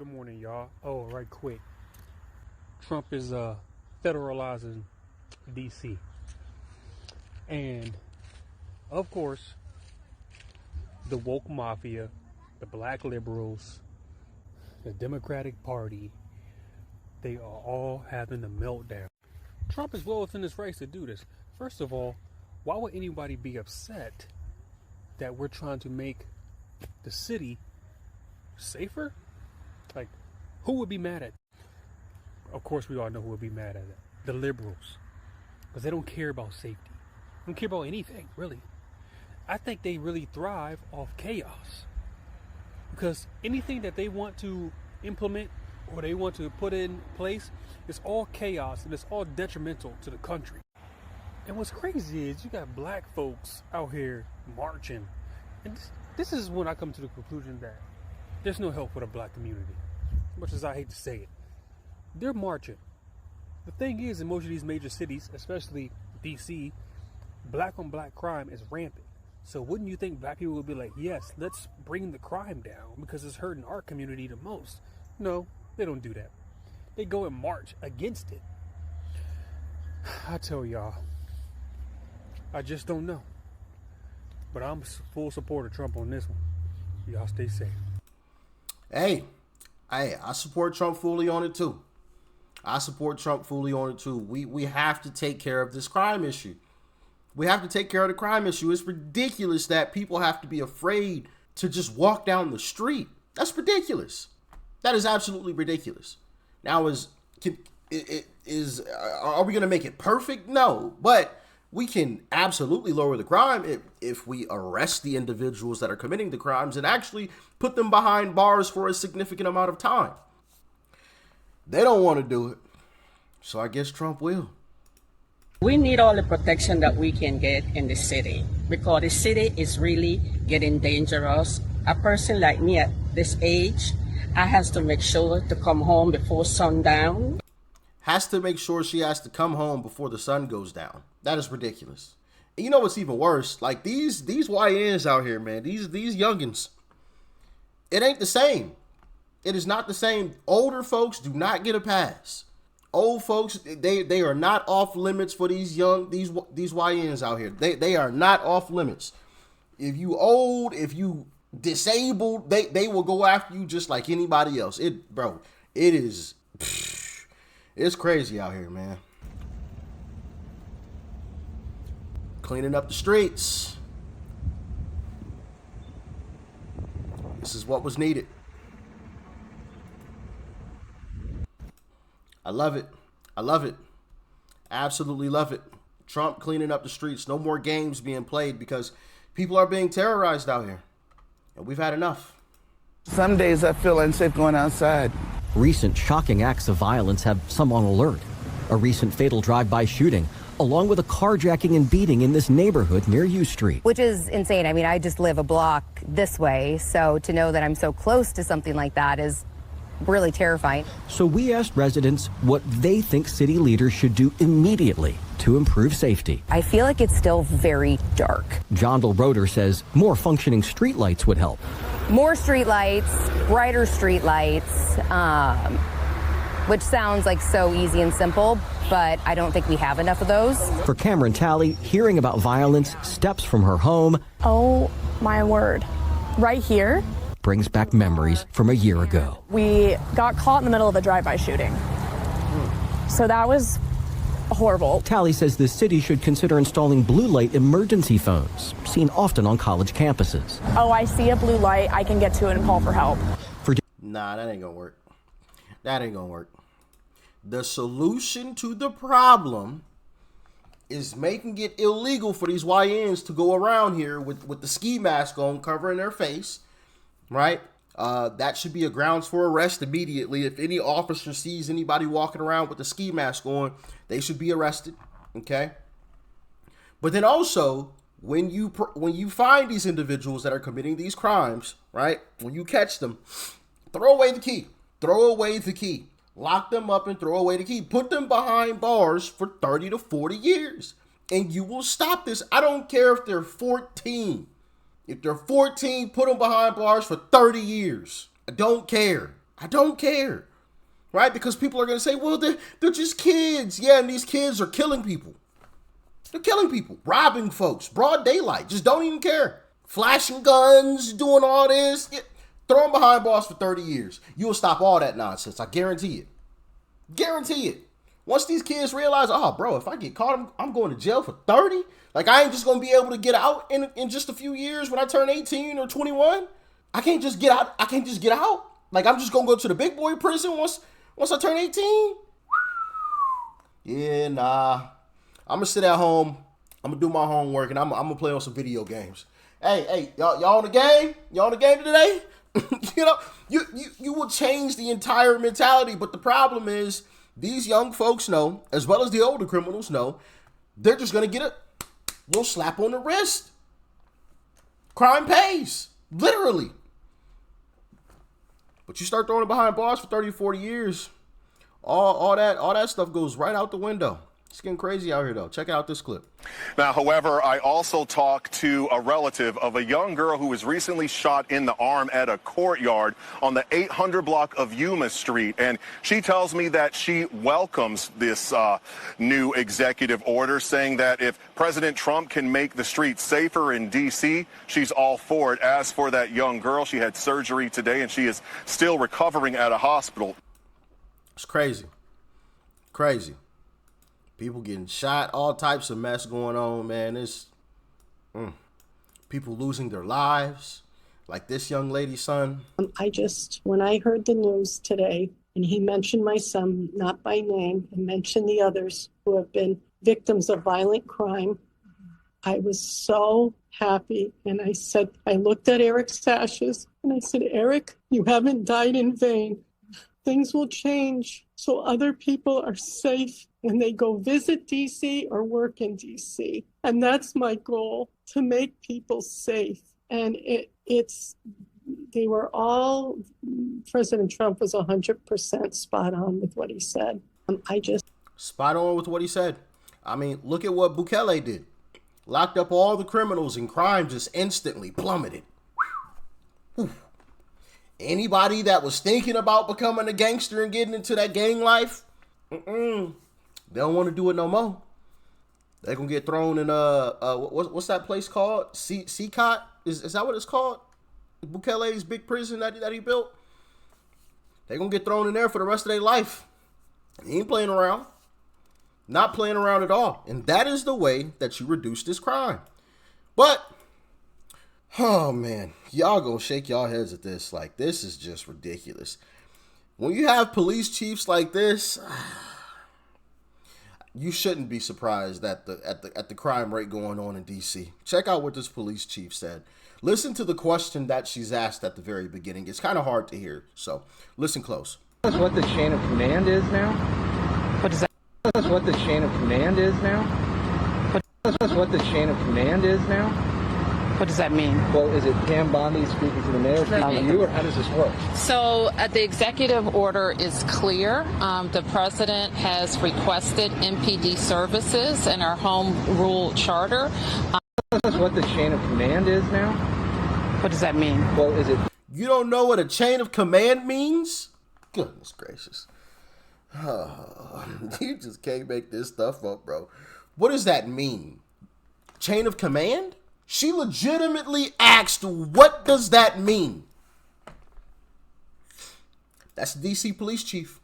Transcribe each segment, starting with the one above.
Good morning, y'all. Oh, right quick. Trump is federalizing DC. And of course, the woke mafia, the black liberals, the Democratic Party, they are all having a meltdown. Trump is well within his rights to do this. First of all, why would anybody be upset that we're trying to make the city safer? Like, who would be mad at it? Of course, we all know who would be mad at it. The liberals. Because they don't care about safety. They don't care about anything, really. I think they really thrive off chaos. Because anything that they want to implement or they want to put in place, it's all chaos and it's all detrimental to the country. And what's crazy is you got black folks out here marching. And this is when I come to the conclusion that there's no help for the black community. As much as I hate to say it. They're marching. The thing is, in most of these major cities, especially DC, black on black crime is rampant. So wouldn't you think black people would be like, yes, let's bring the crime down because it's hurting our community the most? No, they don't do that. They go and march against it. I tell y'all, I just don't know. But I'm full support of Trump on this one. Y'all stay safe. Hey, I support Trump fully on it too. We have to take care of this crime issue. It's ridiculous that people have to be afraid to just walk down the street. That's ridiculous. That is absolutely ridiculous. Now, are we going to make it perfect? No, but we can absolutely lower the crime if we arrest the individuals that are committing the crimes and actually put them behind bars for a significant amount of time. They don't want to do it, so I guess Trump will. We need all the protection that we can get in the city because the city is really getting dangerous. A person like me at this age, I has to make sure to come home before sundown. Has to make sure she has to come home before the sun goes down. That is ridiculous. And you know what's even worse? Like these YNs out here, man, these youngins, it ain't the same. It is not the same. Older folks do not get a pass. Old folks, they are not off limits for these YNs out here. They are not off limits. If you old, if you disabled, they will go after you just like anybody else. It's crazy out here, man. Cleaning up the streets. This is what was needed. I love it. Absolutely love it. Trump cleaning up the streets. No more games being played because people are being terrorized out here. And we've had enough. Some days I feel unsafe going outside. Recent shocking acts of violence have some on alert. A recent fatal drive-by shooting, along with a carjacking and beating in this neighborhood near U Street. Which is insane. I mean, I just live a block this way, so to know that I'm so close to something like that is really terrifying. So we asked residents what they think city leaders should do immediately to improve safety. I feel like it's still very dark. John Roeder says more functioning streetlights would help. More streetlights, brighter streetlights, which sounds like so easy and simple, but I don't think we have enough of those. For Cameron Talley, hearing about violence steps from her home. Oh my word. Right here brings back memories from a year ago. We got caught in the middle of a drive-by shooting. So that was horrible. Talley says the city should consider installing blue light emergency phones, seen often on college campuses. Oh, I see a blue light, I can get to it and call for help. Nah, that ain't gonna work. The solution to the problem is making it illegal for these YNs to go around here with the ski mask on, covering their face, right? That should be a grounds for arrest immediately. If any officer sees anybody walking around with a ski mask on, they should be arrested, okay? But then also, when you find these individuals that are committing these crimes, right? When you catch them, throw away the key. Lock them up and throw away the key. Put them behind bars for 30 to 40 years. And you will stop this. I don't care if they're 14. If they're 14, put them behind bars for 30 years. I don't care. I don't care. Right? Because people are going to say, well, they're just kids. Yeah, and these kids are killing people. They're killing people, robbing folks, broad daylight. Just don't even care. Flashing guns, doing all this. Yeah. Throw them behind bars for 30 years. You'll stop all that nonsense. I guarantee it. Guarantee it. Once these kids realize, oh, bro, if I get caught, I'm going to jail for 30. Like, I ain't just going to be able to get out in just a few years when I turn 18 or 21. I can't just get out. I can't just get out. Like, I'm just going to go to the big boy prison once I turn 18. Yeah, nah. I'm going to sit at home. I'm going to do my homework, and I'm going to play on some video games. Hey, y'all on the game? Y'all on the game today? You know, you will change the entire mentality. But the problem is, these young folks know, as well as the older criminals know, they're just going to get a little slap on the wrist. Crime pays. Literally. But you start throwing it behind bars for 30, 40 years, all that stuff goes right out the window. It's getting crazy out here, though. Check out this clip. Now, however, I also talked to a relative of a young girl who was recently shot in the arm at a courtyard on the 800 block of Yuma Street. And she tells me that she welcomes this new executive order, saying that if President Trump can make the streets safer in D.C., she's all for it. As for that young girl, she had surgery today and she is still recovering at a hospital. It's crazy. Crazy. People getting shot, all types of mess going on, man. It's people losing their lives, like this young lady's son. When I heard the news today, and he mentioned my son, not by name, and mentioned the others who have been victims of violent crime, I was so happy. And I looked at Eric's ashes, and I said, Eric, you haven't died in vain. Things will change so other people are safe when they go visit DC or work in DC. And that's my goal, to make people safe. And they were all, President Trump was 100% spot on with what he said. Spot on with what he said. I mean, look at what Bukele did. Locked up all the criminals and crime just instantly plummeted. Whew. Anybody that was thinking about becoming a gangster and getting into that gang life, they don't want to do it no more. They're going to get thrown in, what's that place called? Seacot? Is that what it's called? Bukele's big prison that he built? They're going to get thrown in there for the rest of their life. He ain't playing around. Not playing around at all. And that is the way that you reduce this crime. But, oh man, y'all gonna shake y'all heads at this. Like, this is just ridiculous. When you have police chiefs like this, you shouldn't be surprised at the crime rate going on in DC. Check out what this police chief said. Listen to the question that she's asked at the very beginning. It's kind of hard to hear, so listen close. That's what the chain of command is now? What does that? That's what the chain of command is now? That's what the chain of command is now? What does that mean? Well, is it Pam Bondi speaking to the mayor, speaking to you, or how does this work? So the executive order is clear. The president has requested MPD services in our home rule charter. That's what the chain of command is now? What does that mean? Well, is it... You don't know what a chain of command means? Goodness gracious. Oh, you just can't make this stuff up, bro. What does that mean? Chain of command? She legitimately asked, what does that mean? That's the DC police chief.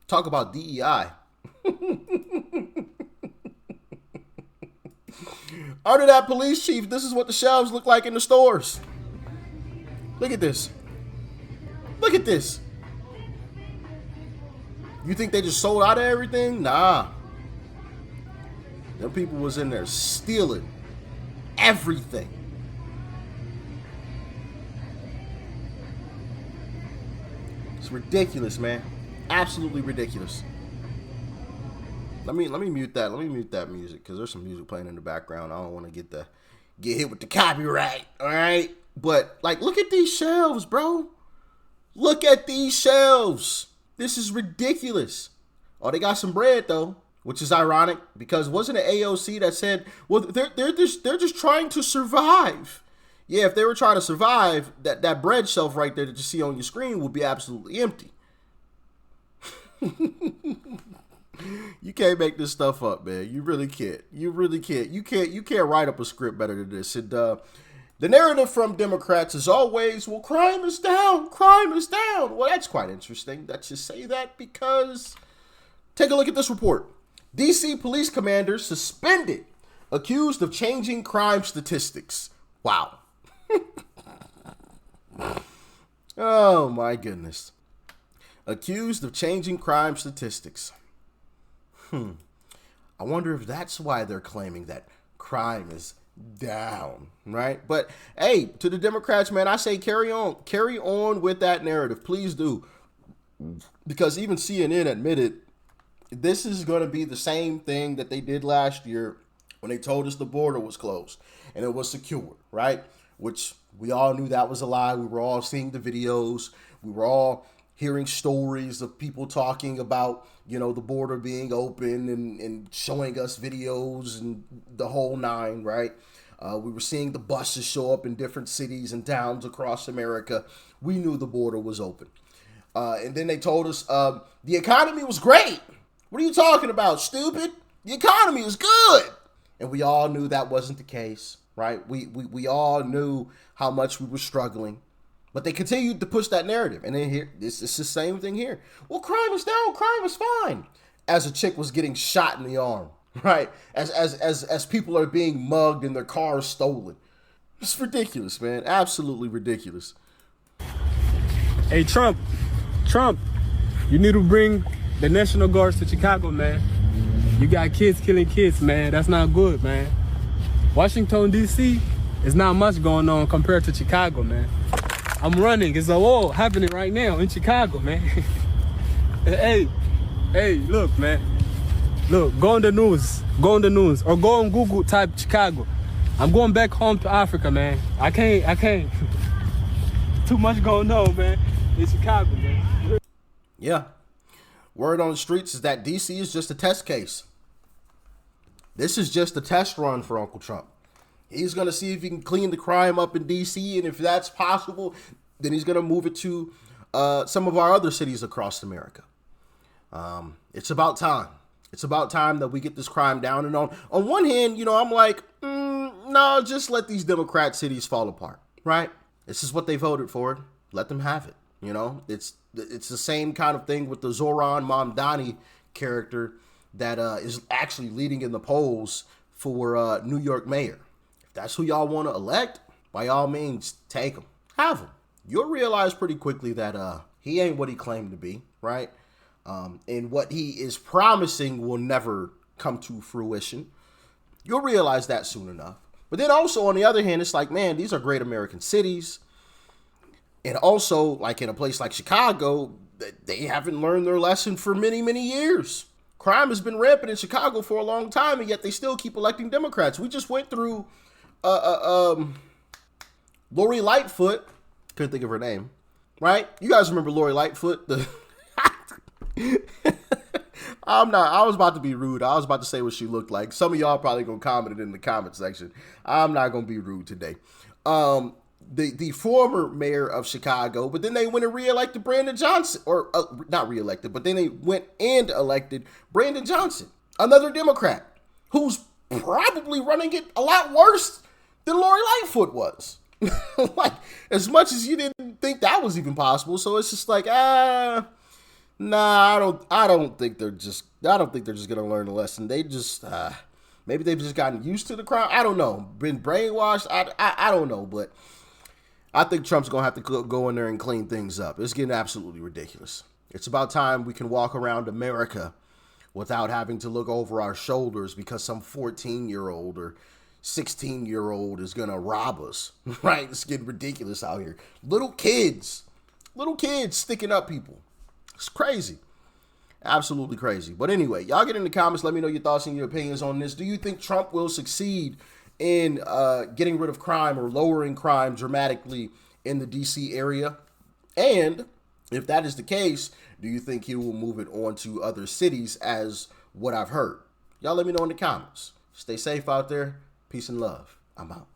Talk about DEI. Under that police chief, this is what the shelves look like in the stores. Look at this. Look at this. You think they just sold out of everything? Nah. Them people was in there stealing everything. It's ridiculous, man. Absolutely ridiculous. Let me mute that. Let me mute that music because there's some music playing in the background. I don't want to get hit with the copyright. All right, but like, look at these shelves, bro. Look at these shelves. This is ridiculous. Oh, they got some bread though, which is ironic because wasn't it AOC that said, well, they're just trying to survive. Yeah, if they were trying to survive, that bread shelf right there that you see on your screen would be absolutely empty. You can't make this stuff up, man. You really can't. You really can't. You can't write up a script better than this. And the narrative from Democrats is always, well, crime is down. Crime is down. Well, that's quite interesting that you say that, because take a look at this report. DC police commander suspended, accused of changing crime statistics. Wow. Oh, my goodness. Accused of changing crime statistics. I wonder if that's why they're claiming that crime is down, right? But hey, to the Democrats, man, I say carry on with that narrative. Please do. Because even CNN admitted this is going to be the same thing that they did last year when they told us the border was closed and it was secure, right? Which we all knew that was a lie. We were all seeing the videos. We were all hearing stories of people talking about, you know, the border being open and showing us videos and the whole nine, right? We were seeing the buses show up in different cities and towns across America. We knew the border was open. And then they told us the economy was great. What are you talking about, stupid? The economy is good. And we all knew that wasn't the case, right? We all knew how much we were struggling. But they continued to push that narrative. And then here, it's the same thing here. Well, crime is down, crime is fine. As a chick was getting shot in the arm, right? As people are being mugged and their cars stolen. It's ridiculous, man. Absolutely ridiculous. Hey, Trump, you need to bring the National Guards to Chicago, man. You got kids killing kids, man. That's not good, man. Washington, D.C. is not much going on compared to Chicago, man. I'm running. It's a war happening right now in Chicago, man. Hey, look, man. Look, go on the news, or go on Google, type Chicago. I'm going back home to Africa, man. I can't. Too much going on, man, in Chicago, man. Yeah. Word on the streets is that DC is just a test case. This is just a test run for Uncle Trump. He's going to see if he can clean the crime up in DC, and if that's possible, then he's going to move it to some of our other cities across America. It's about time. It's about time that we get this crime down. And on one hand, you know, I'm like, no, just let these Democrat cities fall apart, right? This is what they voted for. Let them have it. You know, it's the same kind of thing with the Zoran Mamdani character that is actually leading in the polls for New York mayor. If that's who y'all want to elect, by all means, take him. Have him. You'll realize pretty quickly that he ain't what he claimed to be, right? And what he is promising will never come to fruition. You'll realize that soon enough. But then also, on the other hand, it's like, man, these are great American cities. And also, like in a place like Chicago, they haven't learned their lesson for many, many years. Crime has been rampant in Chicago for a long time, and yet they still keep electing Democrats. We just went through Lori Lightfoot. Couldn't think of her name, right? You guys remember Lori Lightfoot? I was about to be rude. I was about to say what she looked like. Some of y'all probably gonna comment it in the comment section. I'm not gonna be rude today. The former mayor of Chicago, but then they went and reelected Brandon Johnson, or not reelected, but then they went and elected Brandon Johnson, another Democrat, who's probably running it a lot worse than Lori Lightfoot was. Like, as much as you didn't think that was even possible. So it's just like, nah, I don't think they're just gonna learn a lesson. They just maybe they've just gotten used to the crime. I don't know. Been brainwashed. I don't know, but I think Trump's going to have to go in there and clean things up. It's getting absolutely ridiculous. It's about time we can walk around America without having to look over our shoulders because some 14-year-old or 16-year-old is going to rob us, right? It's getting ridiculous out here. Little kids sticking up people. It's crazy. Absolutely crazy. But anyway, y'all get in the comments. Let me know your thoughts and your opinions on this. Do you think Trump will succeed in getting rid of crime or lowering crime dramatically in the DC area? And if that is the case, do you think he will move it on to other cities as what I've heard? Y'all let me know in the comments. Stay safe out there. Peace and love. I'm out.